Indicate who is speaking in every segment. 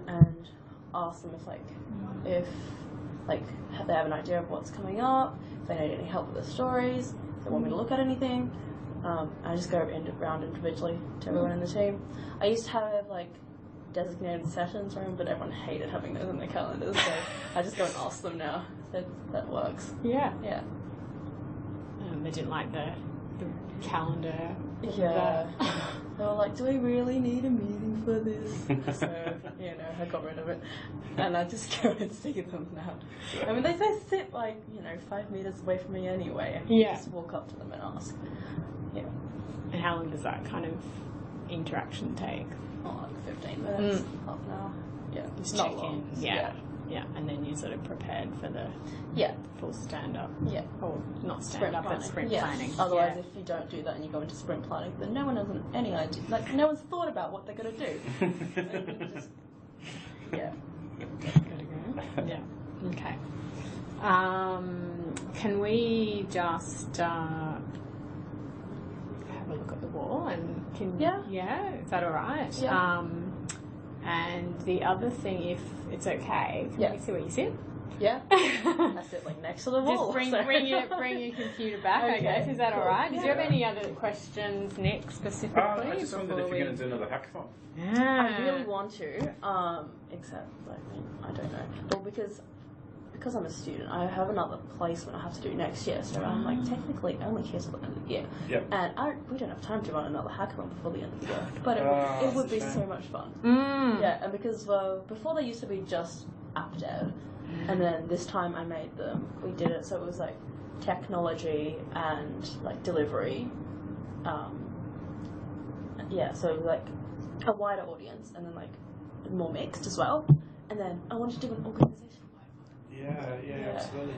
Speaker 1: and ask them if they have an idea of what's coming up, if they need any help with the stories, if they want me to look at anything. I just go around individually to everyone in the team. I used to have designated sessions for them, but everyone hated having those in their calendars, so I just go and ask them now. So that works.
Speaker 2: Yeah.
Speaker 1: Yeah.
Speaker 2: They didn't like the calendar.
Speaker 1: Yeah. They were like, do we really need a meeting for this? So, I got rid of it. And I just go and see them now. I mean, they sit 5 meters away from me anyway. And you just walk up to them and ask. Yeah.
Speaker 2: And how long does that kind of interaction take?
Speaker 1: Oh, 15 minutes, half an hour. Yeah.
Speaker 2: Just
Speaker 1: not
Speaker 2: check
Speaker 1: long.
Speaker 2: in. Yeah. And then you're sort of prepared for the full stand-up.
Speaker 1: Yeah.
Speaker 2: Or not stand-up, but sprint planning.
Speaker 1: Otherwise, if you don't do that and you go into sprint planning, then no one has any idea. No one's thought about what they're going to do. And you just,
Speaker 2: Gotta go. Yeah. Okay. Can we just have a look at the wall and is that all right?
Speaker 1: Yeah.
Speaker 2: And the other thing, if it's okay, can we see where you sit?
Speaker 1: Yeah. I sit next to the wall.
Speaker 2: Just bring your computer back, I guess. Is that all right? Do you have any other questions, Nick, specifically?
Speaker 3: I just wondered if you're going to do another hackathon.
Speaker 1: I really want to, except I don't know. Well, because I'm a student, I have another placement I have to do next year, so I'm technically only here till the end of the year.
Speaker 3: Yep.
Speaker 1: And we don't have time to run another hackathon before the end of the year, but it would be so much fun. Yeah, and because before they used to be just app dev, and then this time we did it so it was technology and delivery. So it was a wider audience, and then more mixed as well. And then I wanted to do an organization.
Speaker 3: Yeah, absolutely.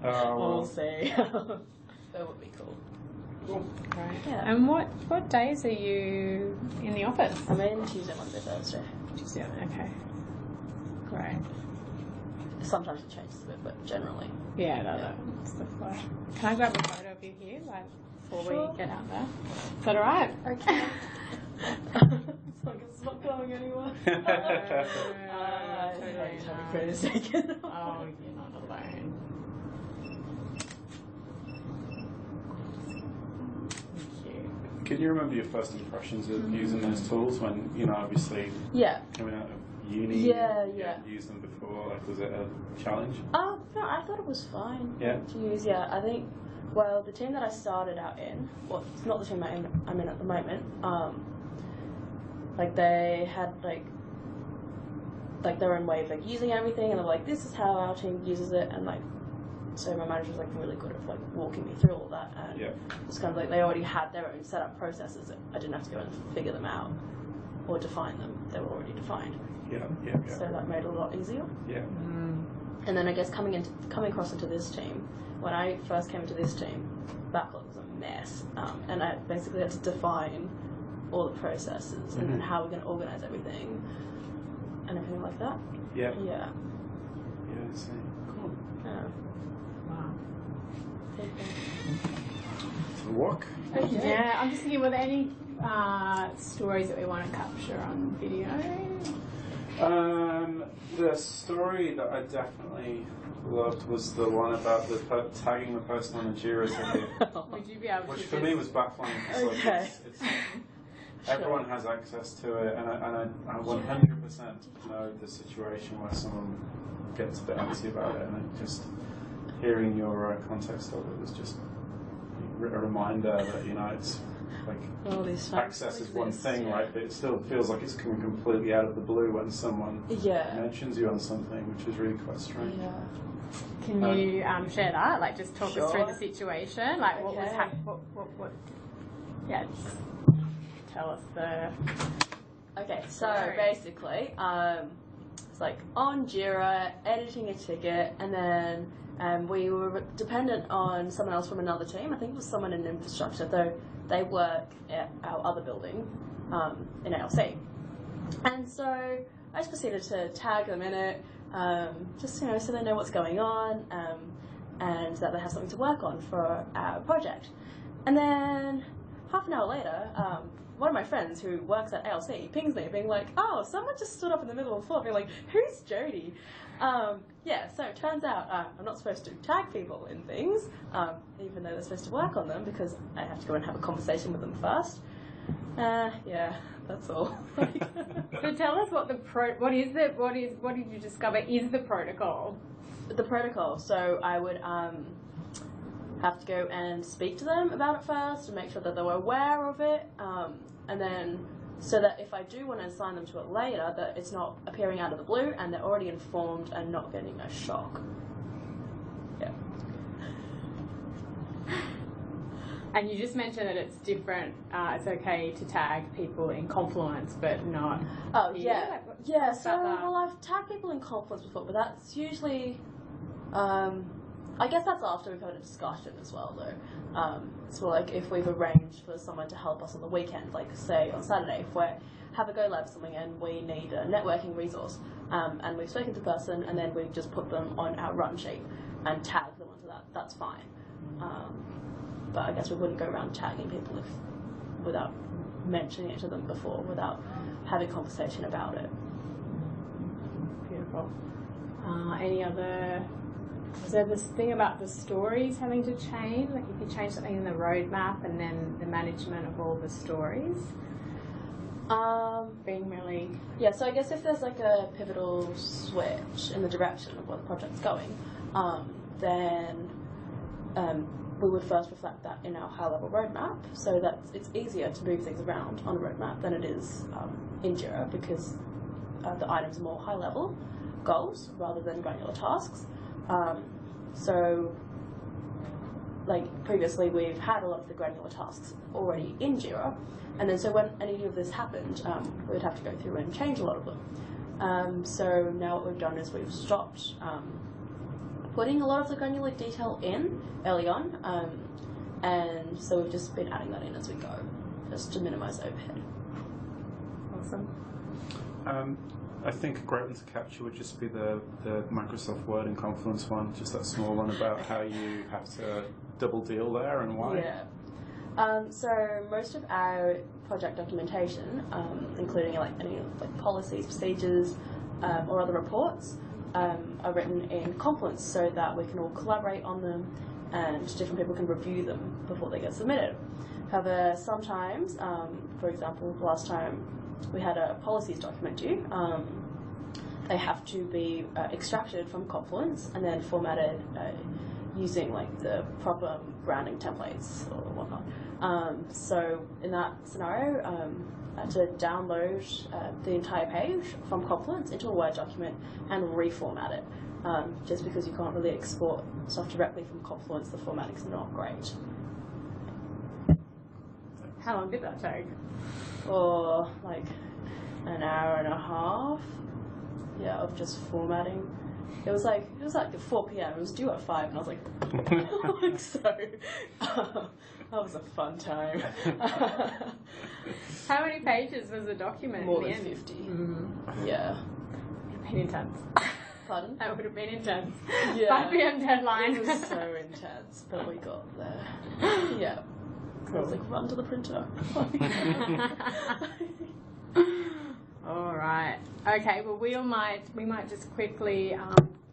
Speaker 1: We'll see. That would be cool.
Speaker 3: Cool.
Speaker 2: Right.
Speaker 1: Yeah.
Speaker 2: And what days are you in the office?
Speaker 1: I'm in Tuesday, Wednesday, Thursday.
Speaker 2: Tuesday. Okay. Great.
Speaker 1: Sometimes it changes a bit, but generally.
Speaker 2: Yeah, that's the flow. Can I grab a photo of you here, before we get out there? Is that all right?
Speaker 1: Okay. It's not going anywhere. Totally taken.
Speaker 2: Oh, you're not alone. Thank you.
Speaker 3: Can you remember your first impressions of using those tools when, obviously coming out of uni?
Speaker 1: Yeah.
Speaker 3: Used them before? Was it a challenge?
Speaker 1: No, I thought it was fine to use. Yeah, I think. Well, the team that I started out in, well, it's not the team I'm in at the moment. They had their own way of using everything, and they're like, this is how our team uses it, and so my manager was really good at walking me through all that, and it's kind of they already had their own set up processes. I didn't have to go and figure them out or define them; they were already defined.
Speaker 3: Yeah.
Speaker 1: So that made it a lot easier.
Speaker 3: Yeah.
Speaker 1: And then I guess coming across into this team, when I first came into this team, backlog was a mess, and I basically had to define all the processes and then how we're going to organize everything and everything like that.
Speaker 3: Yeah.
Speaker 1: Yeah.
Speaker 3: Yeah, same. Cool.
Speaker 1: Yeah.
Speaker 2: Wow.
Speaker 3: To the walk.
Speaker 1: Okay.
Speaker 2: Yeah, I'm just thinking, were there any stories that we want to capture on video?
Speaker 3: The story that I definitely loved was the one about the tagging the person on a Jira ticket.
Speaker 2: Would you be able
Speaker 3: Which
Speaker 2: to
Speaker 3: for me was baffling.
Speaker 1: Okay.
Speaker 3: Everyone has access to it, and I 100% know the situation where someone gets a bit antsy about it, and just hearing your context of it was just a reminder that it's access is one thing, right? But it still feels like it's coming completely out of the blue when someone mentions you on something, which is really quite strange.
Speaker 1: Yeah.
Speaker 2: Can you share that? Just talk us through the situation. What was happening? What? Yeah. Tell us the.
Speaker 1: Okay, so basically, it's on Jira, editing a ticket, and then we were dependent on someone else from another team. I think it was someone in infrastructure, though they work at our other building in ALC. And so I just proceeded to tag them in it, just so they know what's going on, and that they have something to work on for our project. And then half an hour later, one of my friends who works at ALC pings me being like, oh, someone just stood up in the middle of the floor being like, who's Jodie? Yeah, so it turns out I'm not supposed to tag people in things, even though they're supposed to work on them, because I have to go and have a conversation with them first. Yeah, that's all.
Speaker 2: So tell us what what did you discover is the protocol?
Speaker 1: The protocol. So I would have to go and speak to them about it first and make sure that they were aware of it, and then so that if I do want to assign them to it later, that it's not appearing out of the blue and they're already informed and not getting a shock. Yeah.
Speaker 2: And you just mentioned that it's different. It's okay to tag people in Confluence, but not.
Speaker 1: Oh
Speaker 2: here.
Speaker 1: yeah,
Speaker 2: Like,
Speaker 1: yeah. So well, I've tagged people in Confluence before, but that's usually. I guess that's after we've had a discussion as well, though. So like if we've arranged for someone to help us on the weekend, like say on Saturday, if we have a Go Lab something and we need a networking resource, and we've spoken to the person and then we've just put them on our run sheet and tagged them onto that, that's fine. But I guess we wouldn't go around tagging people without mentioning it to them before, without having a conversation about it.
Speaker 2: Beautiful. Any other? Was there this thing about the stories having to change? Like if you change something in the roadmap and then the management of all the stories? Being really...
Speaker 1: Yeah, so I guess if there's like a pivotal switch in the direction of where the project's going, then we would first reflect that in our high-level roadmap, so that it's easier to move things around on a roadmap than it is in Jira, because the items are more high-level goals rather than granular tasks. So, like previously, we've had a lot of the granular tasks already in Jira, and then so when any of this happened, we'd have to go through and change a lot of them. So now what we've done is we've stopped putting a lot of the granular detail in early on, and so we've just been adding that in as we go, just to minimise overhead.
Speaker 2: Awesome.
Speaker 3: I think a great one to capture would just be the Microsoft Word and Confluence one, just that small one about how you have to double deal there and why.
Speaker 1: Yeah. So most of our project documentation, including like any like policies, procedures, or other reports, are written in Confluence so that we can all collaborate on them and different people can review them before they get submitted. However, sometimes, for example, last time we had a policies document due, they have to be extracted from Confluence and then formatted using like the proper branding templates or whatnot. So in that scenario, I had to download the entire page from Confluence into a Word document and reformat it. Just because you can't really export stuff directly from Confluence, the formatting's not great.
Speaker 2: How long did that take?
Speaker 1: For like an hour and a half, yeah, of just formatting. It was like at 4 p.m. It was due at 5, and I was like, so that was a fun time.
Speaker 2: How many pages was the document?
Speaker 1: More
Speaker 2: in the
Speaker 1: than
Speaker 2: end?
Speaker 1: 50.
Speaker 2: Mm-hmm.
Speaker 1: Yeah.
Speaker 2: It would have been intense.
Speaker 1: Pardon?
Speaker 2: That would have been intense.
Speaker 1: Yeah.
Speaker 2: 5 p.m. deadline.
Speaker 1: It was so intense, but we got there. Yeah. I was like, run to the printer.
Speaker 2: All right. Okay. Well, we might just quickly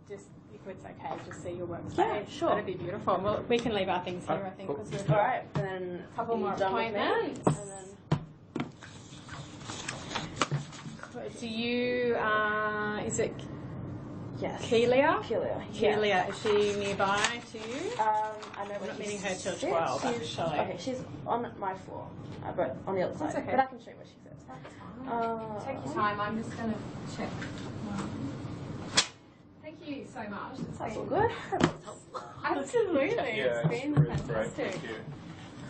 Speaker 2: just, if it's okay, just see your workspace.
Speaker 1: Yeah, sure.
Speaker 2: That'd be beautiful. Well, we can leave our things here, I think.
Speaker 3: Cool.
Speaker 2: Because we've
Speaker 1: All
Speaker 2: got
Speaker 1: right, and then
Speaker 2: a couple more
Speaker 1: done with me?
Speaker 2: appointments.
Speaker 1: And then
Speaker 2: Do you? Is it
Speaker 1: yes,
Speaker 2: Keelia?
Speaker 1: Keelia.
Speaker 2: Keelia, is she nearby to you?
Speaker 1: I know
Speaker 2: We're
Speaker 1: where
Speaker 2: not
Speaker 1: she
Speaker 2: meeting her till
Speaker 1: sits.
Speaker 2: 12,
Speaker 1: She's-
Speaker 2: actually.
Speaker 1: Okay, she's on my floor, but on the other side.
Speaker 2: That's okay.
Speaker 1: But I can show you where she sits.
Speaker 2: Take your time. I'm just going to check. Thank you so much.
Speaker 1: That's all good.
Speaker 2: Absolutely.
Speaker 3: Yeah,
Speaker 2: It's been
Speaker 3: really great.
Speaker 2: fantastic.
Speaker 3: Thank you.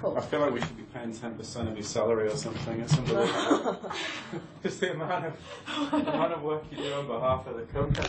Speaker 1: Cool.
Speaker 3: I feel like we should be paying 10% of your salary or something. It's unbelievable. Just the amount of work you do on behalf of the company.